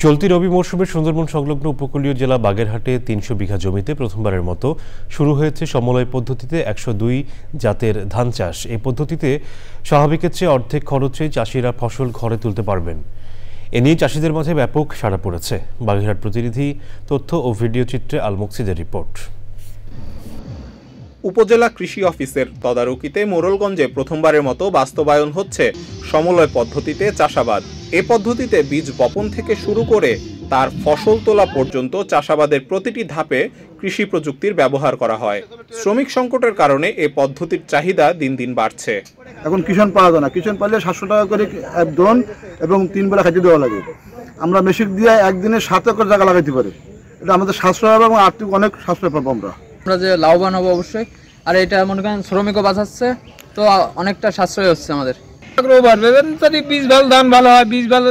চলতি রবি মৌসুমে সুন্দরবন সংলগ্ন উপকূলীয় জেলা বাগেরহাটে ৩০০ বিঘা জমিতে প্রথমবারের মতো শুরু হয়েছে সমলয় পদ্ধতিতে ১০২ জাতের ধান চাষ। এই পদ্ধতিতে স্বাভাবিকের চেয়ে অর্ধেক খরচে চাষিরা ফসল ঘরে তুলতে পারবেন। এ নিয়ে চাষিদের মাঝে ব্যাপক সাড়া পড়েছে। বাগেরহাট প্রতিনিধি তথ্য ও ভিডিও চিত্রে আল মুকসিদের রিপোর্ট। উপজেলা কৃষি অফিসের তদারকিতে মোড়লগঞ্জে প্রথমবারের মতো বাস্তবায়ন হচ্ছে সমলয় পদ্ধতিতে চাষাবাদ। এ পদ্ধতিতে বীজ বপন থেকে শুরু করে তার ফসল তোলা পর্যন্ত চাষাবাদের প্রতিটি ধাপে কৃষি প্রযুক্তির ব্যবহার করা হয়। শ্রমিক সংকটের কারণে এ পদ্ধতির চাহিদা দিন দিন বাড়ছে। এখন কিষাণ পাওয়া যায় না, কিষাণ পাইলে ৭০০ টাকা করে একজন এবং ৩ বেলা খাইতে দেওয়া লাগে। আমরা মেশিন দিয়ে একদিনে ৭ একর জায়গা লাগাইতে পারি। এটা আমাদের সাশ্রয় হবে এবং আর্থিক অনেক সাশ্রয় পাবো আমরা যে লাভবান হবো অবশ্যই। আর এটা মনে করেন শ্রমিকও বাঁচাচ্ছে, তো অনেকটা সাশ্রয় হচ্ছে আমাদের। বীজ ভালো, ধান ভালো হয়, বীজ ভালো,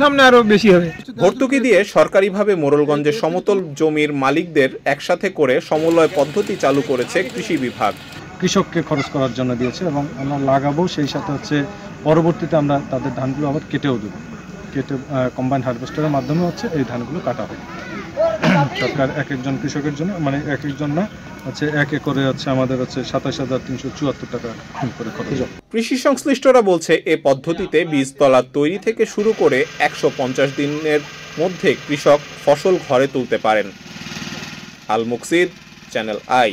সামনে আরো বেশি হবে। ভর্তুকি দিয়ে সরকারিভাবে মোড়লগঞ্জের সমতল জমির মালিকদের একসাথে করে সমলয় পদ্ধতি চালু করেছে কৃষি বিভাগ। কৃষককে খরচ করার জন্য দিয়েছে এবং আমরা লাগাবো, সেই সাথে পরবর্তীতে আমরা তাদের ধানগুলো আবার কেটেও দেবো। কেটে কম্বাইন্ড হারভেস্টারের মাধ্যমে এই ধানগুলো কাটা হবে। সরকার এক একজন কৃষকের জন্য এক একজন না 1 একরে আমাদের ২৭,৩৭৪ টাকা করে খরচ। কৃষি সংশ্লিষ্টরা বলছে এ পদ্ধতিতে বীজতলা তৈরি থেকে শুরু করে ১৫০ দিনের মধ্যে কৃষক ফসল ঘরে তুলতে পারেন। আল মুকসিদ, চ্যানেল আই।